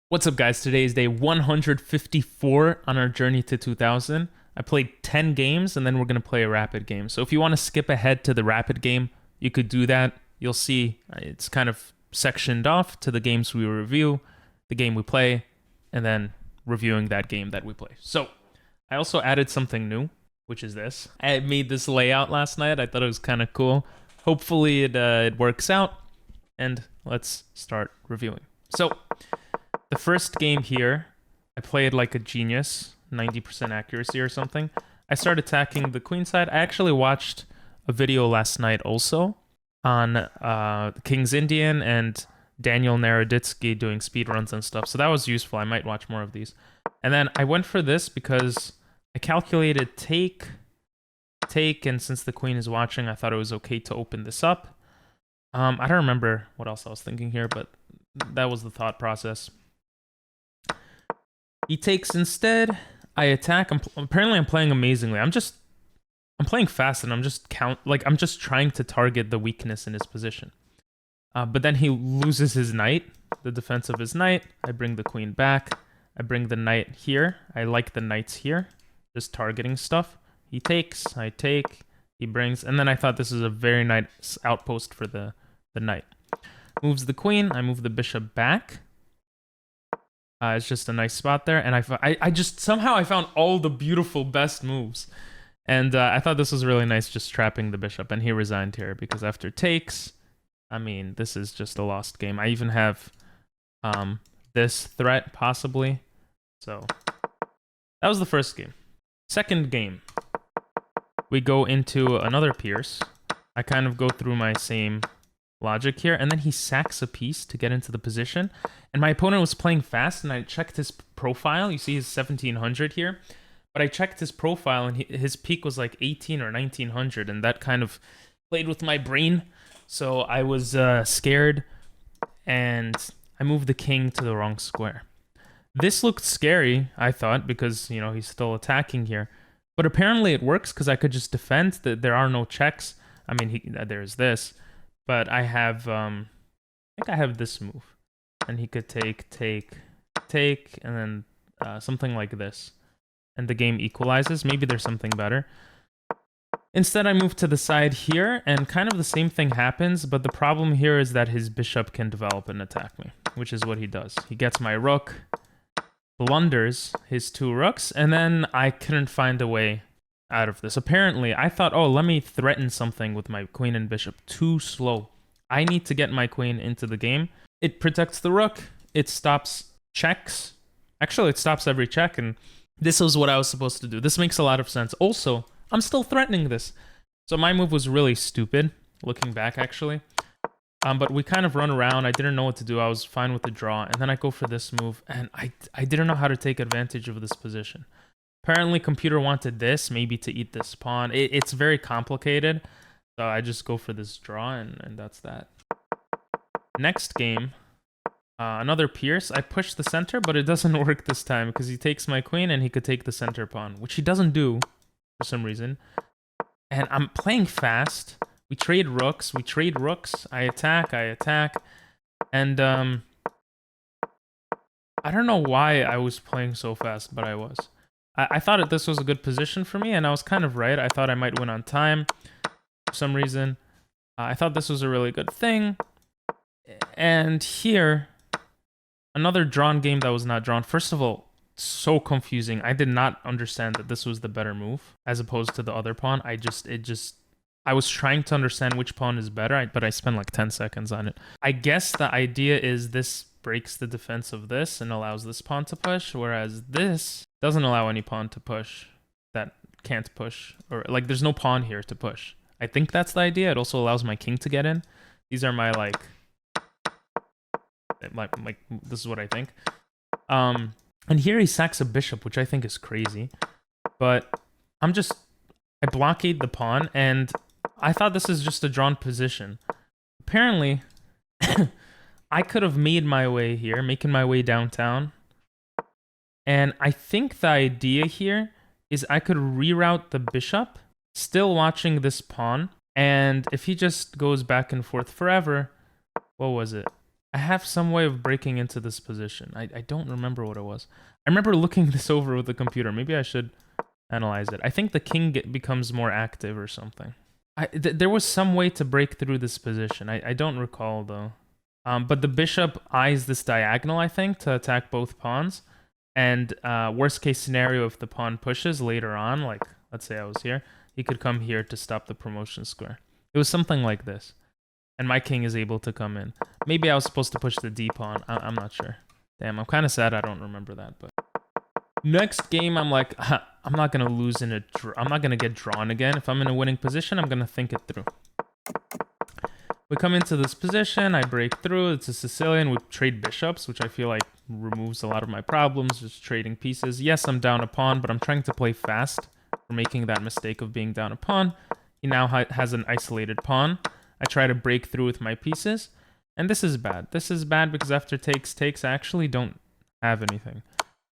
What's up, guys? Today is day 154 on our journey to 2000. I played 10 games and then we're going to play a rapid game. So if you want to skip ahead to the rapid game, you could do that. You'll see it's kind of sectioned off to the games we review, the game we play, and then reviewing that game that we play. So I also added something new, which is this. I made this layout last night. I thought it was kind of cool. Hopefully it works out, and let's start reviewing. So the first game here, I played like a genius, 90% accuracy or something. I started attacking the queen side. I actually watched a video last night also on King's Indian and Daniel Naroditsky doing speedruns and stuff. So that was useful. I might watch more of these. And then I went for this because I calculated take, and since the queen is watching, I thought it was okay to open this up. I don't remember what else I was thinking here, but that was the thought process. He takes instead. I attack. Apparently I'm playing amazingly. I'm playing fast, and I'm just trying to target the weakness in his position. But then he loses his knight, the defense of his knight. I bring the queen back. I bring the knight here. I like the knights here, just targeting stuff. He takes. I take. He brings, and then I thought this is a very nice outpost for the knight. Moves the queen. I move the bishop back. It's just a nice spot there, and I just somehow I found all the beautiful best moves, and I thought this was really nice, just trapping the bishop. And he resigned here because after takes, I mean, this is just a lost game. I even have this threat possibly. So that was the first game. Second game, we go into another pierce. I kind of go through my same logic here, and then he sacks a piece to get into the position, and my opponent was playing fast, and I checked his profile. You see his 1700 here, but I checked his profile, and his peak was like 18 or 1900, and that kind of played with my brain. So I was scared, and I moved the king to the wrong square. This looked scary, I thought, because he's still attacking here, but apparently it works because I could just defend. That there are no checks. I mean, there's this. But I have, I think I have this move. And he could take, and then something like this. And the game equalizes. Maybe there's something better. Instead, I move to the side here, and kind of the same thing happens, but the problem here is that his bishop can develop and attack me, which is what he does. He gets my rook, blunders his two rooks, and then I couldn't find a way out of this. Apparently, I thought, oh, let me threaten something with my queen and bishop. Too slow. I need to get my queen into the game. It protects the rook. It stops checks. Actually, it stops every check, and this is what I was supposed to do. This makes a lot of sense. Also, I'm still threatening this. So my move was really stupid, looking back, actually. But we kind of run around. I didn't know what to do. I was fine with the draw, and then I go for this move, and I didn't know how to take advantage of this position. Apparently, computer wanted this, maybe to eat this pawn. It's very complicated, so I just go for this draw, and that's that. Next game, another pierce. I push the center, but it doesn't work this time because he takes my queen, and he could take the center pawn, which he doesn't do for some reason. And I'm playing fast. We trade rooks. I attack, and I don't know why I was playing so fast, but I was. I thought that this was a good position for me, and I was kind of right. I thought I might win on time for some reason. I thought this was a really good thing. And here, another drawn game that was not drawn. First of all, so confusing. I did not understand that this was the better move as opposed to the other pawn. I was trying to understand which pawn is better, but I spent like 10 seconds on it. I guess the idea is this breaks the defense of this and allows this pawn to push, whereas this doesn't allow any pawn to push that can't push, or like there's no pawn here to push. I think that's the idea. It also allows my king to get in. These are my like this is what I think. And here he sacks a bishop, which I think is crazy. But I blockade the pawn, and I thought this is just a drawn position. Apparently, I could have made my way here, making my way downtown. And I think the idea here is I could reroute the bishop, still watching this pawn. And if he just goes back and forth forever, what was it? I have some way of breaking into this position. I don't remember what it was. I remember looking this over with the computer. Maybe I should analyze it. I think the king becomes more active or something. There was some way to break through this position. I don't recall, though. But the bishop eyes this diagonal, I think, to attack both pawns. And worst case scenario, if the pawn pushes later on, like, let's say I was here, he could come here to stop the promotion square. It was something like this. And my king is able to come in. Maybe I was supposed to push the d pawn. I'm not sure. Damn, I'm kind of sad I don't remember that. But next game, I'm like, I'm not going to lose in a I'm not going to get drawn again. If I'm in a winning position, I'm going to think it through. We come into this position. I break through. It's a Sicilian. We trade bishops, which I feel like removes a lot of my problems. Just trading pieces. Yes, I'm down a pawn, but I'm trying to play fast for making that mistake of being down a pawn. He now has an isolated pawn. I try to break through with my pieces. And this is bad. This is bad because after takes, I actually don't have anything.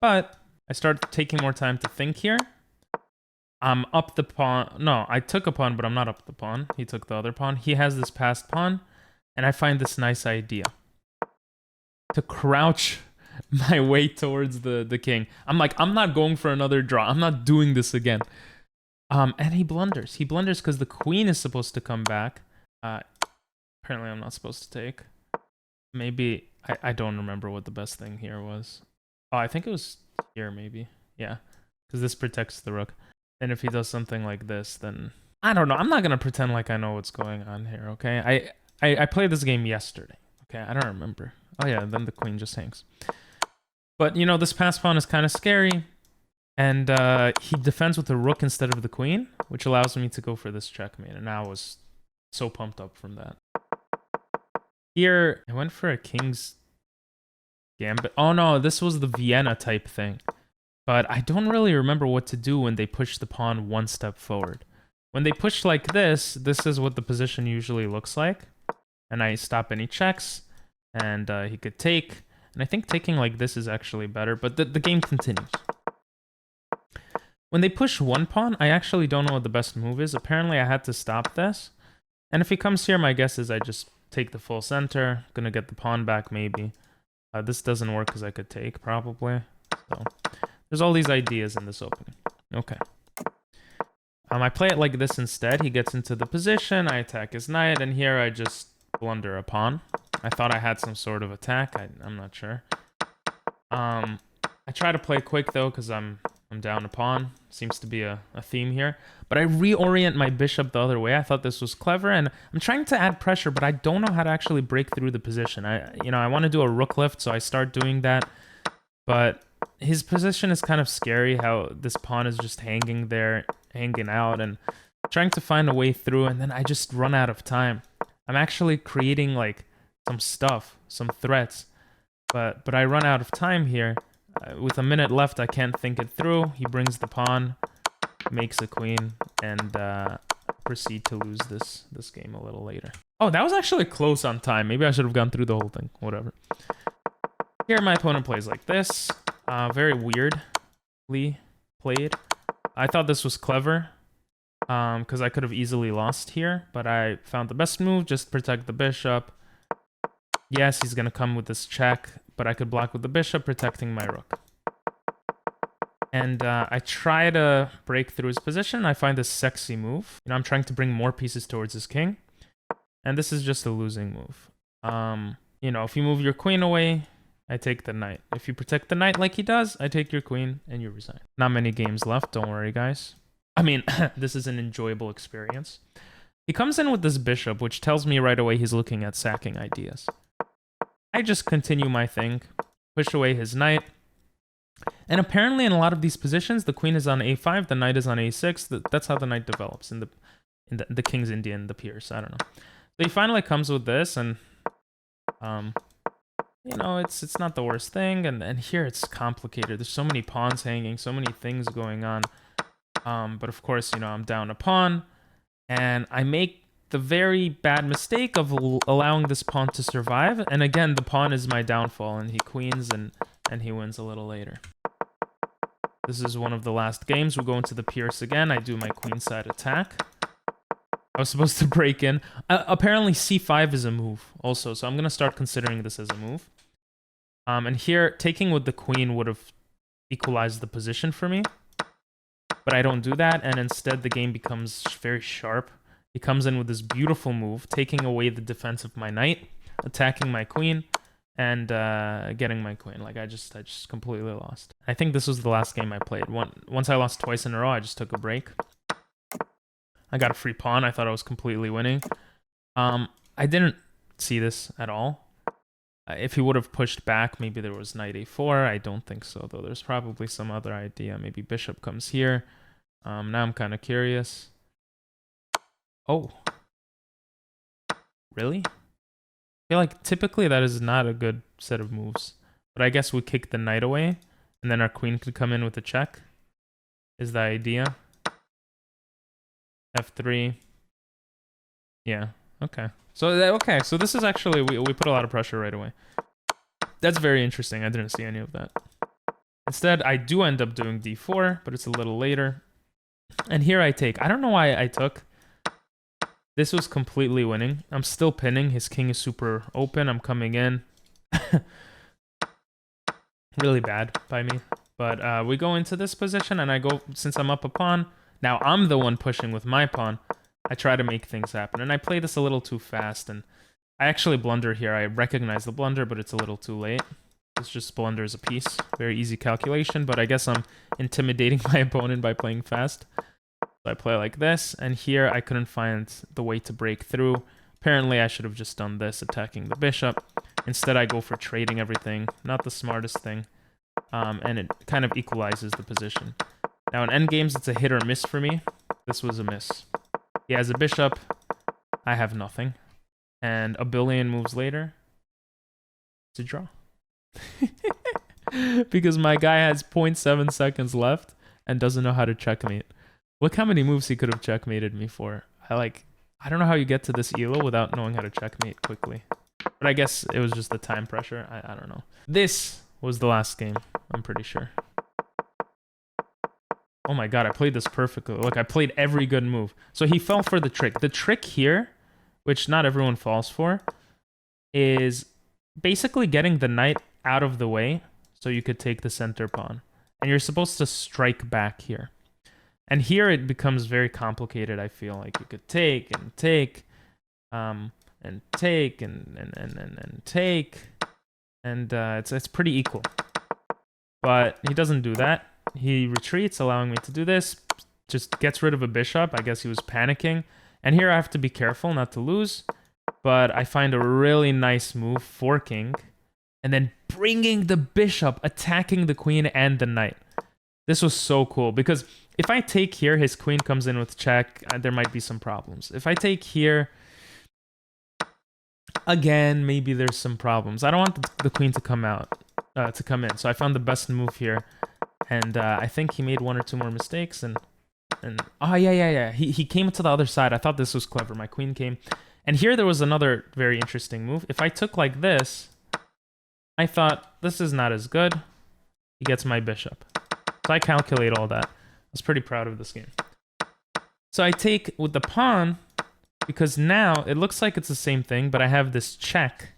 But I start taking more time to think here. I'm up the pawn. No, I took a pawn, but I'm not up the pawn. He took the other pawn. He has this passed pawn. And I find this nice idea. To crouch my way towards the king. I'm like, I'm not going for another draw. I'm not doing this again. And he blunders. He blunders because the queen is supposed to come back. Apparently I'm not supposed to take. Maybe, I don't remember what the best thing here was. Oh, I think it was here maybe. Yeah, because this protects the rook. And if he does something like this, then... I don't know. I'm not going to pretend like I know what's going on here, okay? I played this game yesterday, okay? I don't remember. Oh yeah, then the queen just hangs. But, you know, this pass pawn is kind of scary. And he defends with the rook instead of the queen, which allows me to go for this checkmate. And I was so pumped up from that. Here, I went for a king's gambit. Oh no, this was the Vienna type thing. But I don't really remember what to do when they push the pawn one step forward. When they push like this is what the position usually looks like. And I stop any checks, and he could take. And I think taking like this is actually better, but the game continues. When they push one pawn, I actually don't know what the best move is. Apparently I had to stop this. And if he comes here, my guess is I just take the full center. Gonna get the pawn back, maybe. This doesn't work because I could take, probably. So there's all these ideas in this opening. Okay. I play it like this instead. He gets into the position. I attack his knight. And here I just blunder a pawn. I thought I had some sort of attack. I'm not sure. I try to play quick, though, because I'm down a pawn. Seems to be a theme here. But I reorient my bishop the other way. I thought this was clever, and I'm trying to add pressure, but I don't know how to actually break through the position. I want to do a rook lift, so I start doing that. But his position is kind of scary, how this pawn is just hanging there, hanging out, and trying to find a way through, and then I just run out of time. I'm actually creating, like, some stuff, some threats, but I run out of time here. With a minute left, I can't think it through. He brings the pawn, makes a queen, and proceed to lose this game a little later. Oh, that was actually close on time. Maybe I should have gone through the whole thing. Whatever. Here, my opponent plays like this. Very weirdly played. I thought this was clever, because I could have easily lost here, but I found the best move, just protect the bishop. Yes, he's going to come with this check, but I could block with the bishop, protecting my rook. And I try to break through his position. I find this sexy move. I'm trying to bring more pieces towards his king. And this is just a losing move. If you move your queen away, I take the knight. If you protect the knight like he does, I take your queen and you resign. Not many games left, don't worry, guys. I mean, this is an enjoyable experience. He comes in with this bishop, which tells me right away he's looking at sacking ideas. I just continue my thing, push away his knight. And apparently in a lot of these positions, the queen is on a5, the knight is on a6. That's how the knight develops in the King's Indian, the Pierce. I don't know. So he finally comes with this, and it's not the worst thing. And here it's complicated. There's so many pawns hanging, so many things going on. But of course, I'm down a pawn, and I make the very bad mistake of allowing this pawn to survive. And again, the pawn is my downfall, and he queens, and he wins a little later. This is one of the last games. We'll go into the Pierce again. I do my queenside attack. I was supposed to break in. Apparently c5 is a move also, so I'm going to start considering this as a move. And here, taking with the queen would have equalized the position for me. But I don't do that, and instead the game becomes very sharp. He comes in with this beautiful move, taking away the defense of my knight, attacking my queen, and getting my queen. Like, I just completely lost. I think this was the last game I played. Once I lost twice in a row, I just took a break. I got a free pawn. I thought I was completely winning. I didn't see this at all. If he would have pushed back, maybe there was knight a4. I don't think so, though. There's probably some other idea. Maybe bishop comes here. Now I'm kind of curious. Oh. Really? I feel like typically that is not a good set of moves. But I guess we kick the knight away, and then our queen could come in with a check. Is the idea. F3. Yeah, okay. So this is actually, we put a lot of pressure right away. That's very interesting. I didn't see any of that. Instead, I do end up doing d4, but it's a little later. And here I take. I don't know why I took. This was completely winning. I'm still pinning. His king is super open. I'm coming in. Really bad by me. But we go into this position, and I go, since I'm up a pawn, now I'm the one pushing with my pawn. I try to make things happen, and I play this a little too fast, and I actually blunder here. I recognize the blunder, but it's a little too late. It's just blunders a piece. Very easy calculation, but I guess I'm intimidating my opponent by playing fast. So I play like this, and here I couldn't find the way to break through. Apparently, I should have just done this, attacking the bishop. Instead, I go for trading everything. Not the smartest thing, and it kind of equalizes the position. Now, in endgames, it's a hit or miss for me. This was a miss. He has a bishop. I have nothing. And a billion moves later, it's a draw. Because my guy has 0.7 seconds left and doesn't know how to checkmate. Look how many moves he could have checkmated me for. I don't know how you get to this elo without knowing how to checkmate quickly. But I guess it was just the time pressure. I don't know. This was the last game, I'm pretty sure. Oh my god, I played this perfectly. Look, I played every good move. So he fell for the trick. The trick here, which not everyone falls for, is basically getting the knight out of the way so you could take the center pawn. And you're supposed to strike back here. And here it becomes very complicated, I feel. Like you could take and take, and take and take. And it's pretty equal. But he doesn't do that. He retreats, allowing me to do this. Just gets rid of a bishop. I guess he was panicking. And here I have to be careful not to lose. But I find a really nice move, forking. And then bringing the bishop, attacking the queen and the knight. This was so cool. Because if I take here, his queen comes in with check. There might be some problems. If I take here, again, maybe there's some problems. I don't want the queen to come out, to come in. So I found the best move here. And I think he made one or two more mistakes. And oh, yeah. He came to the other side. I thought this was clever. My queen came. And here there was another very interesting move. If I took like this, I thought, this is not as good. He gets my bishop. So I calculate all that. I was pretty proud of this game. So I take with the pawn, because now it looks like it's the same thing, but I have this check.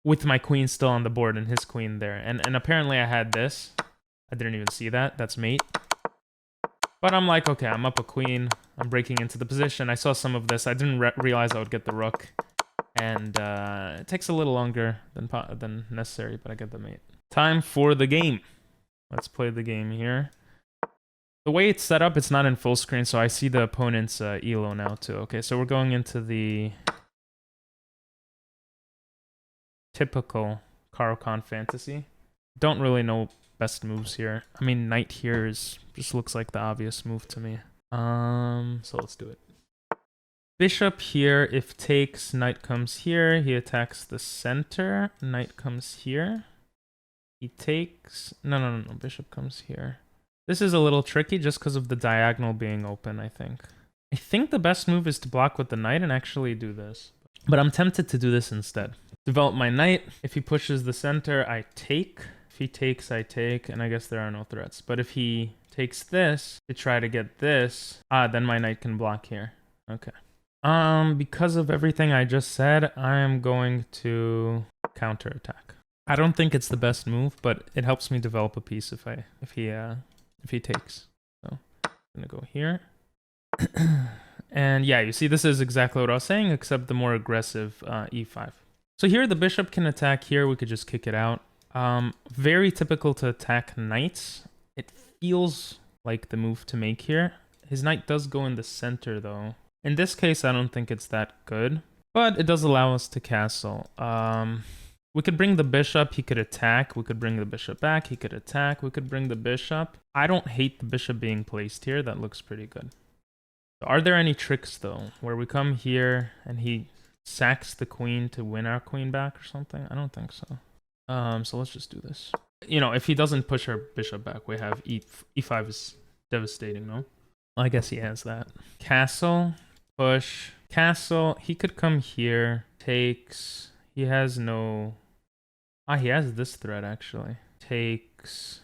With my queen still on the board and his queen there. And apparently I had this. I didn't even see that. That's mate. But I'm like, okay, I'm up a queen. I'm breaking into the position. I saw some of this. I didn't realize I would get the rook. And it takes a little longer than necessary, but I get the mate. Time for the game. Let's play the game here. The way it's set up, it's not in full screen, so I see the opponent's elo now too. Okay, so we're going into the typical Caro-Kann fantasy. Don't really know best moves here. I mean, knight here just looks like the obvious move to me. So let's do it. Bishop here, if takes, knight comes here. He attacks the center. Knight comes here. He takes... No. Bishop comes here. This is a little tricky just because of the diagonal being open, I think. I think the best move is to block with the knight and actually do this. But I'm tempted to do this instead. Develop my knight. If he pushes the center, I take. If If he takes, I take, and I guess there are no threats. But if he takes this to try to get this, then my knight can block here. Okay. Because of everything I just said, I am going to counterattack. I don't think it's the best move, but it helps me develop a piece if he takes. So I'm gonna go here. And yeah, you see, this is exactly what I was saying, except the more aggressive e5. So here the bishop can attack here. We could just kick it out. Very typical to attack knights. It feels like the move to make here. His knight does go in the center though. In this case, I don't think it's that good, but it does allow us to castle. We could bring the bishop, he could attack. We could bring the bishop back, he could attack. We could bring the bishop. I don't hate the bishop being placed here. That looks pretty good. Are there any tricks though, where we come here and he sacks the queen to win our queen back or something? I don't think so. So let's just do this. You know, if he doesn't push our bishop back, we have e5 is devastating, no? Well, I guess he has that. Castle, push, castle. He could come here, takes. He has no... he has this threat actually. Takes.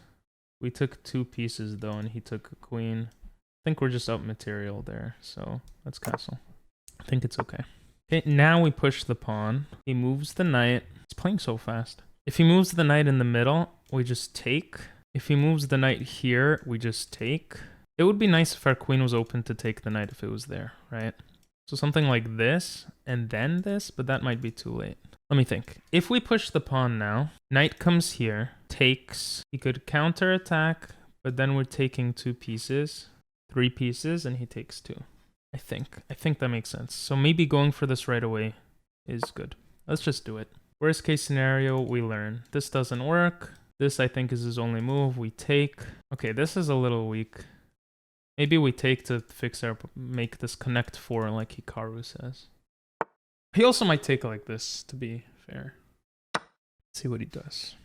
We took 2 pieces though, and he took a queen. I think we're just up material there, so let's castle. I think it's okay. Okay, now we push the pawn. He moves the knight. It's playing so fast. If he moves the knight in the middle, we just take. If he moves the knight here, we just take. It would be nice if our queen was open to take the knight if it was there, right? So something like this, and then this, but that might be too late. Let me think. If we push the pawn now, knight comes here, takes. He could counterattack, but then we're taking 2 pieces, 3 pieces, and he takes 2. I think that makes sense. So maybe going for this right away is good. Let's just do it. Worst case scenario, we learn. This doesn't work. This, I think, is his only move. We take. Okay, this is a little weak. Maybe we take to make this connect 4 like Hikaru says. He also might take like this, to be fair. Let's see what he does.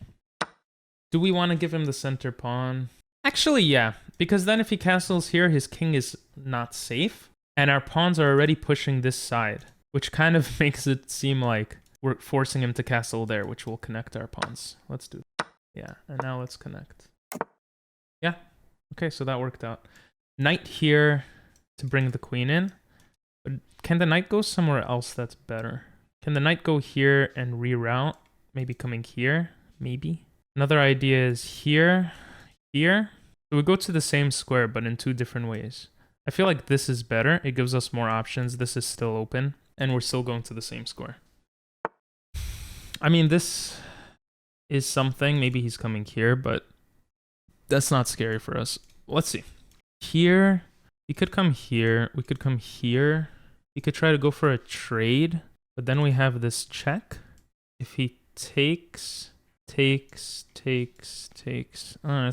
Do we want to give him the center pawn? Actually, yeah. Because then if he castles here, his king is not safe. And our pawns are already pushing this side, which kind of makes it seem like we're forcing him to castle there, which will connect our pawns. Let's do that. Yeah, and now let's connect. Yeah, okay, so that worked out. Knight here to bring the queen in. But can the knight go somewhere else that's better? Can the knight go here and reroute? Maybe coming here? Maybe. Another idea is here, here. So we go to the same square, but in 2 different ways. I feel like this is better. It gives us more options. This is still open, and we're still going to the same square. I mean, this is something. Maybe he's coming here, but that's not scary for us. Let's see. Here, he could come here. We could come here. He could try to go for a trade, but then we have this check. If he takes... It's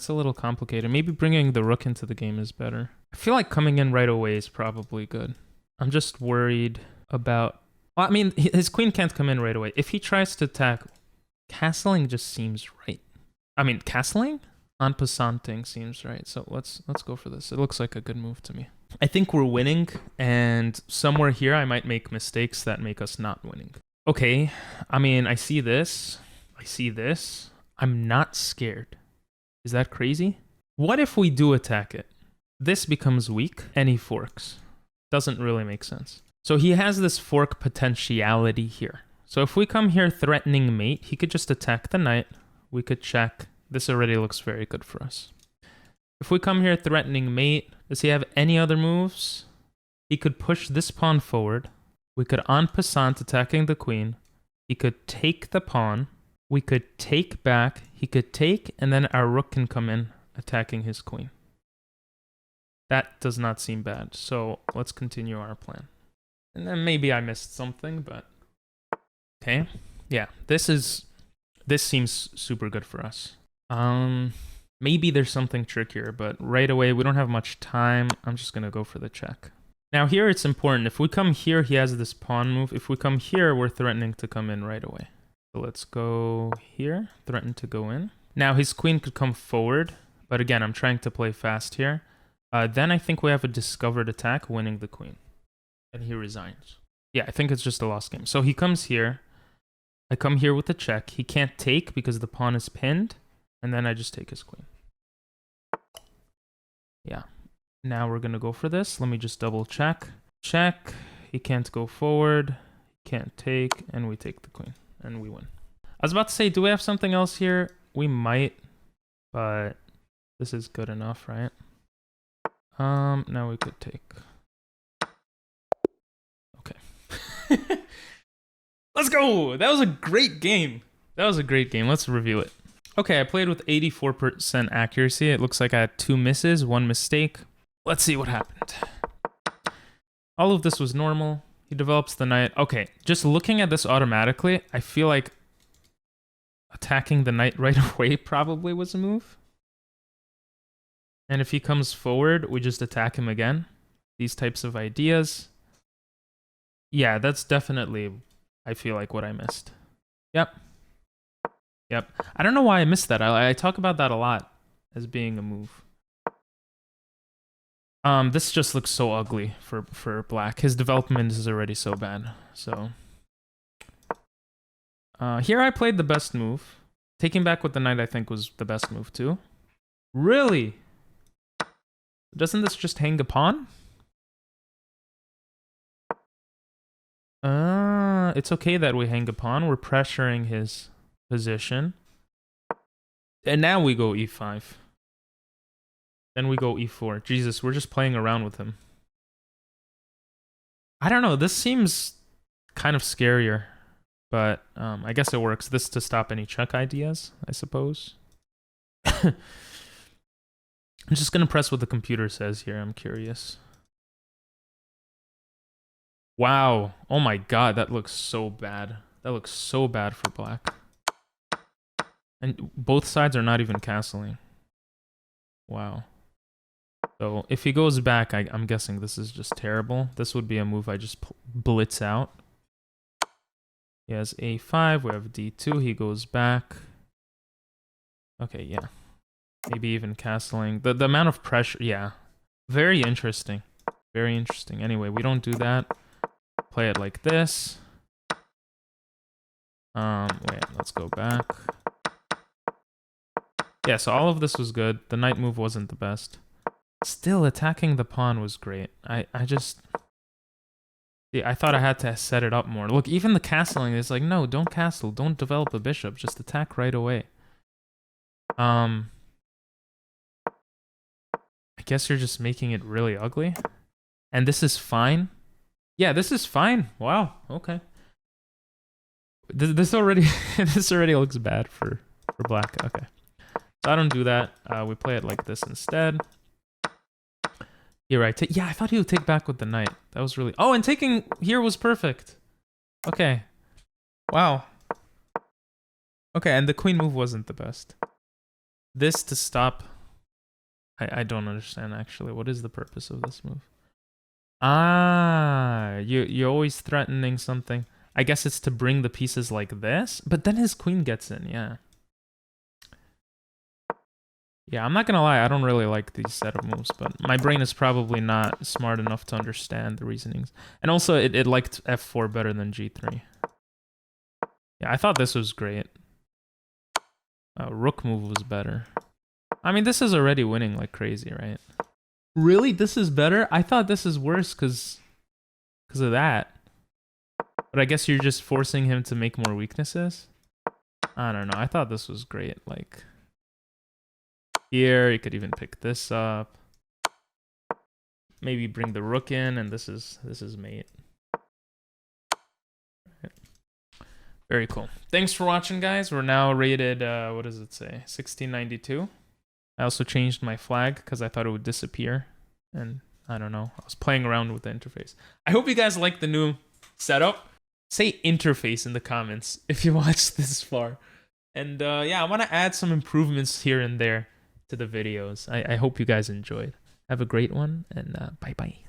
a little complicated. Maybe bringing the rook into the game is better. I feel like coming in right away is probably good. I'm just worried about... Well, I mean, his queen can't come in right away. If he tries to attack, castling just seems right. I mean, castling? En passanting seems right. So let's go for this. It looks like a good move to me. I think we're winning, and somewhere here I might make mistakes that make us not winning. Okay, I mean, I see this. I'm not scared. Is that crazy? What if we do attack it? This becomes weak, and he forks. Doesn't really make sense. So he has this fork potentiality here. So if we come here threatening mate, he could just attack the knight. We could check. This already looks very good for us. If we come here threatening mate, does he have any other moves? He could push this pawn forward. We could en passant attacking the queen. He could take the pawn. We could take back. He could take, and then our rook can come in attacking his queen. That does not seem bad. So let's continue our plan. And then maybe I missed something, but... Okay. Yeah, this seems super good for us. Maybe there's something trickier, but right away, we don't have much time. I'm just going to go for the check. Now here, it's important. If we come here, he has this pawn move. If we come here, we're threatening to come in right away. So let's go here, threaten to go in. Now his queen could come forward, but again, I'm trying to play fast here. Then I think we have a discovered attack, winning the queen. And he resigns. Yeah, I think it's just a lost game. So he comes here. I come here with a check. He can't take because the pawn is pinned. And then I just take his queen. Yeah. Now we're gonna go for this. Let me just double check. Check. He can't go forward. He can't take, and we take the queen, and we win. I was about to say, do we have something else here? We might, but this is good enough, right? Now we could take. Okay. Let's go! That was a great game. That was a great game. Let's review it. Okay, I played with 84% accuracy. It looks like I had 2 misses, 1 mistake. Let's see what happened. All of this was normal. He develops the knight. Okay, just looking at this automatically, I feel like attacking the knight right away probably was a move. And if he comes forward, we just attack him again. These types of ideas. Yeah, that's definitely, I feel like, what I missed. Yep. Yep. I don't know why I missed that. I talk about that a lot as being a move. This just looks so ugly for black. His development is already so bad. So here I played the best move. Taking back with the knight I think was the best move too. Really? Doesn't this just hang a pawn? It's okay that we hang a pawn. We're pressuring his position. And now we go e5. Then we go e4. Jesus, we're just playing around with him. I don't know. This seems kind of scarier. But I guess it works. This to stop any check ideas, I suppose. I'm just going to press what the computer says here. I'm curious. Wow. Oh my god, that looks so bad. That looks so bad for black. And both sides are not even castling. Wow. So if he goes back, I'm guessing this is just terrible. This would be a move I just blitz out. He has a5, we have d2, he goes back. Okay, yeah. Maybe even castling. The amount of pressure, yeah. Very interesting. Very interesting. Anyway, we don't do that. Play it like this. Wait, let's go back. Yeah, so all of this was good. The knight move wasn't the best. Still, attacking the pawn was great. I just... Yeah, I thought I had to set it up more. Look, even the castling is like, no, don't castle. Don't develop a bishop. Just attack right away. I guess you're just making it really ugly. And this is fine. Yeah, this is fine. Wow. Okay. This already this already looks bad for black. Okay. So I don't do that. We play it like this instead. You're right. Yeah, I thought he would take back with the knight. That was really... Oh, and taking here was perfect. Okay. Wow. Okay, and the queen move wasn't the best. This to stop... I don't understand, actually. What is the purpose of this move? Ah, you're always threatening something. I guess it's to bring the pieces like this, but then his queen gets in, yeah. Yeah, I'm not gonna lie, I don't really like these setup moves, but my brain is probably not smart enough to understand the reasonings. And also, it liked f4 better than g3. Yeah, I thought this was great. Rook move was better. I mean, this is already winning like crazy, right? Really? This is better? I thought this is worse because of that. But I guess you're just forcing him to make more weaknesses? I don't know. I thought this was great. Like, here, you could even pick this up. Maybe bring the rook in, and this is mate. Right. Very cool. Thanks for watching, guys. We're now rated, what does it say? 1692. I also changed my flag because I thought it would disappear. And I don't know. I was playing around with the interface. I hope you guys like the new setup. Say interface in the comments if you watched this far. And yeah, I want to add some improvements here and there to the videos. I hope you guys enjoyed. Have a great one, and bye-bye.